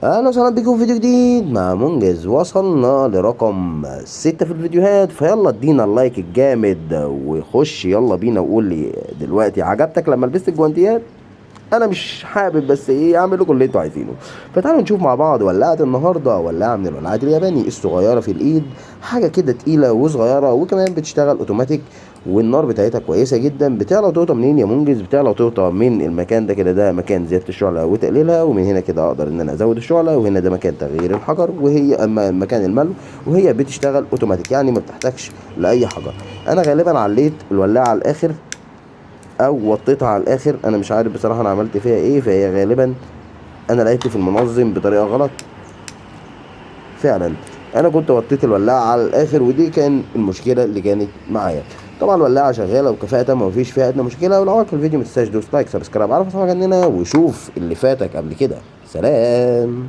اهلا وسهلا بكم في فيديو جديد مع منجز. وصلنا لرقم 6 في الفيديوهات، فيلا ادينا اللايك الجامد وخش يلا بينا وقول لي دلوقتي عجبتك لما لبست الجوانتيات؟ انا مش حابب بس ايه اعمل لكم اللي انتوا عايزينه. فتعالوا نشوف مع بعض ولاعة النهارده، ولاعة من الولاعات الياباني الصغيره في الايد، حاجه كده تقيله وصغيره وكمان بتشتغل اوتوماتيك، والنار بتاعتها كويسه جدا. بتعلى وتوطى منين يا منجز؟ بتعلى وتوطى من المكان ده كده، ده مكان زياده الشعله وتقليلها، ومن هنا كده اقدر ان انا ازود الشعله، وهنا ده مكان تغيير الحجر، وهي اما مكان الملو، وهي بتشتغل اوتوماتيك يعني ما بتحتاجش لاي حجر. انا غالبا عليت الولاعه على الاخر او وطيتها على الاخر، انا مش عارف بصراحه انا عملت فيها ايه، فهي غالبا انا لقيت في المنظم بطريقه غلط. فعلا انا كنت وطيت الولاعه على الاخر، ودي كان المشكله اللي كانت معايا. طبعا الولاعه شغاله وكفاءه تامه ومفيش فيها ادنى مشكله. ولو عجبك الفيديو متنساش دوس لايك سبسكرايب، عرف صحابك عننا وشوف اللي فاتك قبل كده. سلام.